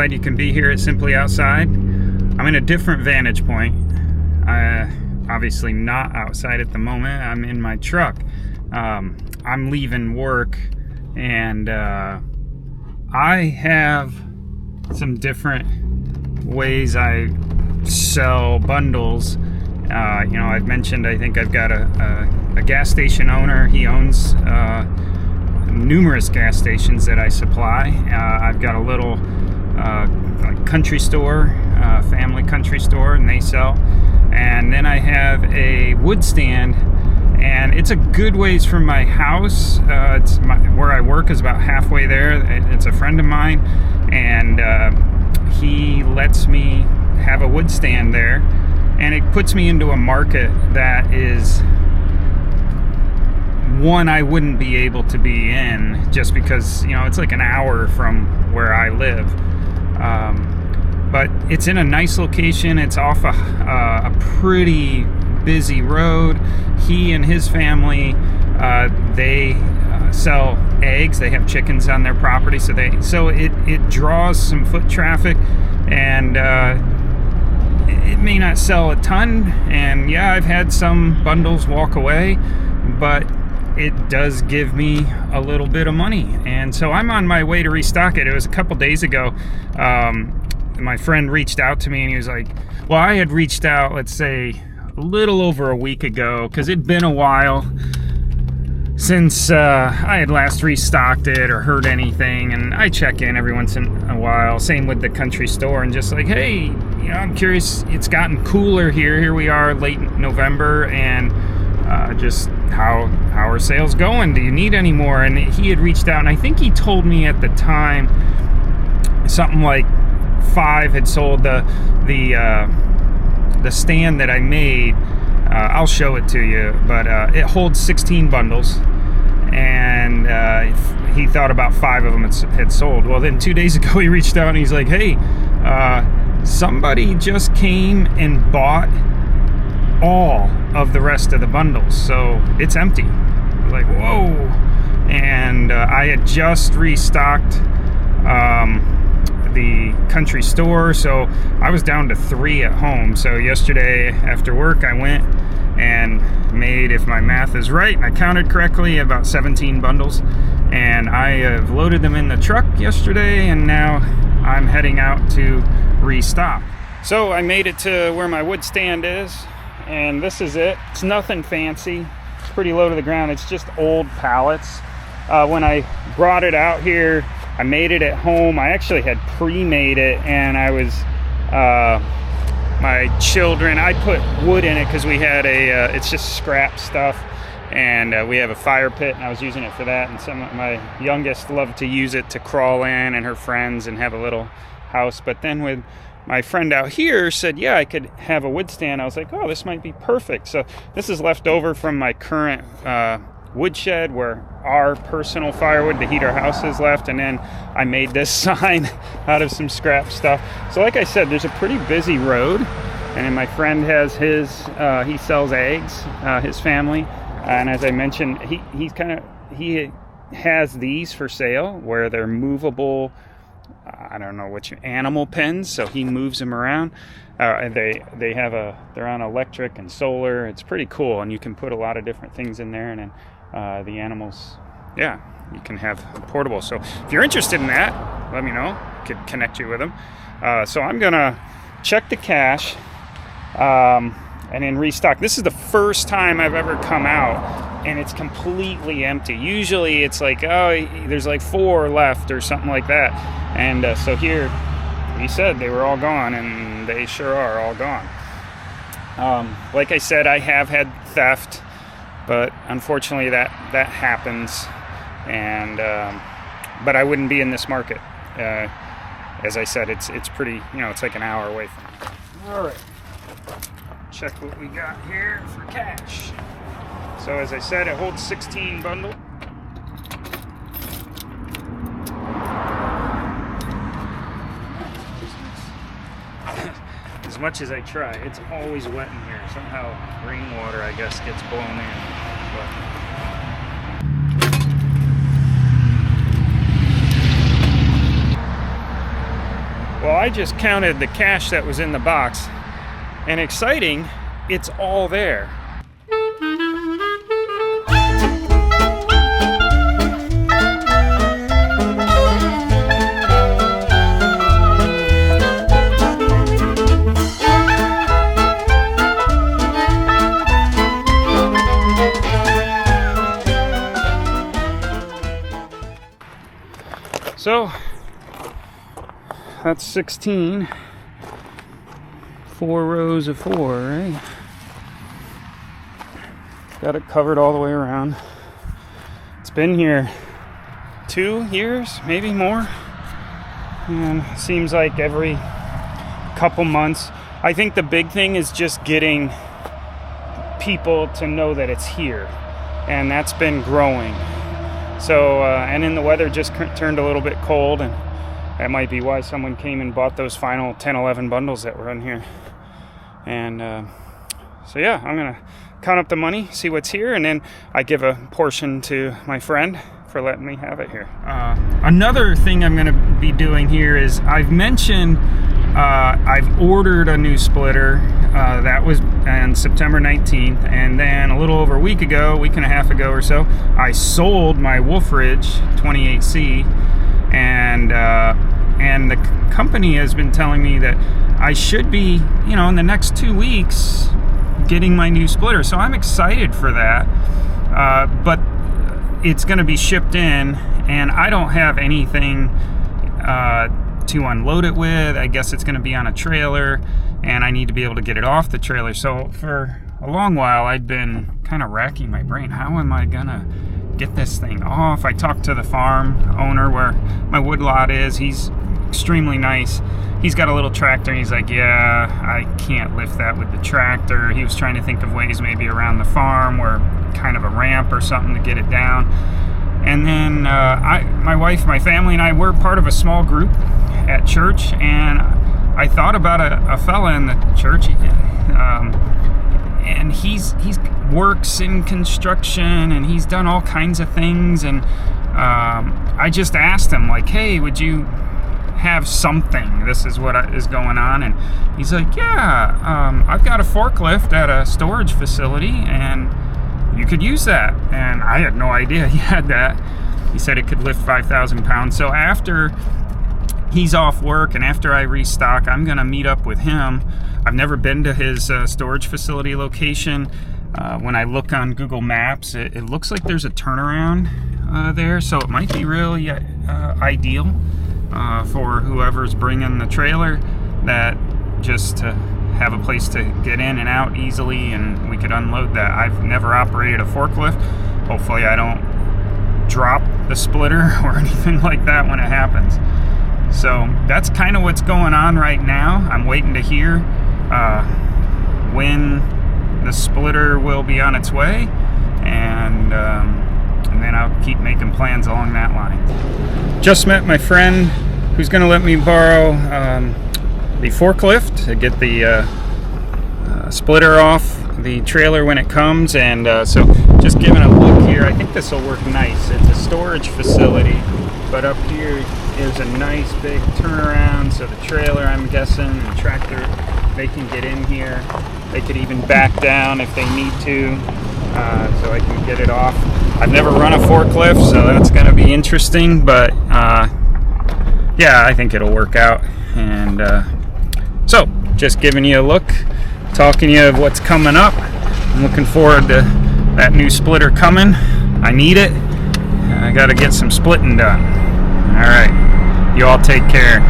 glad you can be here at Simply Outside. I'm in a different vantage point. Obviously not outside at the moment. I'm in my truck. I'm leaving work, and I have some different ways I sell bundles. I've mentioned, I think I've got a gas station owner. He owns numerous gas stations that I supply. I've got a little country store, family country store, and they sell. And then I have a wood stand, and it's a good ways from my house. Where I work is about halfway there. It's a friend of mine, and he lets me have a wood stand there, and it puts me into a market that is one I wouldn't be able to be in, just because it's like an hour from where I live. But it's in a nice location. It's off a pretty busy road. He and his family, they sell eggs. They have chickens on their property, so it draws some foot traffic, and it may not sell a ton. And yeah, I've had some bundles walk away, but it does give me a little bit of money. And so I'm on my way to restock it. It was a couple days ago. My friend reached out to me, and he was like, well, I had reached out, let's say, a little over a week ago, because it'd been a while since I had last restocked it or heard anything. And I check in every once in a while, same with the country store, and just like, hey, I'm curious. It's gotten cooler here. Here we are, late November, and just how are sales going? Do you need any more? And he had reached out, and I think he told me at the time something like 5 had sold. The stand that I made, I'll show it to you, but it holds 16 bundles, and he thought about 5 of them had sold. Well, then 2 days ago he reached out, and he's like, hey, somebody just came and bought all of the rest of the bundles, so it's empty. Like, whoa. And I had just restocked the country store, so I was down to 3 at home. So yesterday after work I went and made, if my math is right and I counted correctly, about 17 bundles, and I have loaded them in the truck yesterday, and now I'm heading out to restock. So I made it to where my wood stand is, and this is it. It's nothing fancy. It's pretty low to the ground. It's just old pallets. When I brought it out here, I made it at home. I actually had pre-made it, and I was my children, I put wood in it because we had it's just scrap stuff, and we have a fire pit, and I was using it for that. And some of my youngest loved to use it to crawl in, and her friends, and have a little house. But then with my friend out here said, yeah, I could have a wood stand. I was like, oh, this might be perfect. So this is left over from my current woodshed, where our personal firewood to heat our house is left, and then I made this sign out of some scrap stuff. So like I said, there's a pretty busy road, and then my friend has his he sells eggs, his family, and as I mentioned, he has these for sale where they're movable, I don't know what animal pens, so he moves them around. They're on electric and solar. It's pretty cool, and you can put a lot of different things in there, and then the animals, yeah, you can have portable. So if you're interested in that, let me know. I could connect you with them. So I'm gonna check the cash and then restock. This is the first time I've ever come out and it's completely empty. Usually it's like, oh, there's like 4 left or something like that. And so here, he said they were all gone, and they sure are all gone. Like I said, I have had theft, but unfortunately that happens, and but I wouldn't be in this market. As I said, it's pretty, it's like an hour away from me. All right, check what we got here for cash. So as I said, it holds 16 bundles. As much as I try, it's always wet in here. Somehow rainwater, I guess, gets blown in. I just counted the cash that was in the box, and exciting, it's all there. So that's 16, 4 rows of 4, right? Got it covered all the way around. It's been here 2 years, maybe more. And seems like every couple months. I think the big thing is just getting people to know that it's here. And that's been growing. So, and then the weather just turned a little bit cold, and that might be why someone came and bought those final 10, 11 bundles that were in here. And so yeah, I'm going to count up the money, see what's here, and then I give a portion to my friend for letting me have it here. Another thing I'm going to be doing here is I've mentioned I've ordered a new splitter. That was on September 19th, and then a little over a week and a half ago or so, I sold my Wolfridge 28C, and the company has been telling me that I should be, in the next 2 weeks, getting my new splitter. So I'm excited for that, but it's going to be shipped in, and I don't have anything to unload it with. I guess it's going to be on a trailer, and I need to be able to get it off the trailer. So for a long while I'd been kind of racking my brain, how am I gonna get this thing off? I talked to the farm owner where my woodlot is. He's extremely nice. He's got a little tractor, and he's like, yeah, I can't lift that with the tractor. He was trying to think of ways maybe around the farm where kind of a ramp or something to get it down. And then my wife, my family, and I were part of a small group at church, and I thought about a fella in the church, and he's works in construction, and he's done all kinds of things, and I just asked him, like, hey, would you have something? This is what is going on. And he's like, yeah, I've got a forklift at a storage facility, and you could use that. And I had no idea he had that. He said it could lift 5,000 pounds. So after he's off work and after I restock, I'm gonna meet up with him. I've never been to his storage facility location. When I look on Google Maps, it looks like there's a turnaround there, so it might be really ideal for whoever's bringing the trailer, that just to have a place to get in and out easily, and we could unload that. I've never operated a forklift. Hopefully I don't drop the splitter or anything like that when it happens. So that's kind of what's going on right now. I'm waiting to hear when the splitter will be on its way, and then I'll keep making plans along that line. Just met my friend who's going to let me borrow the forklift to get the splitter off the trailer when it comes, and so just giving a look here. I think this will work nice. It's a storage facility, but up here is a nice big turnaround, so the trailer, I'm guessing, and the tractor, they can get in here. They could even back down if they need to, so I can get it off. I've never run a forklift, so that's going to be interesting, but yeah, I think it'll work out. And so just giving you a look, talking to you of what's coming up. I'm looking forward to that new splitter coming. I need it. I got to get some splitting done. All right, you all take care.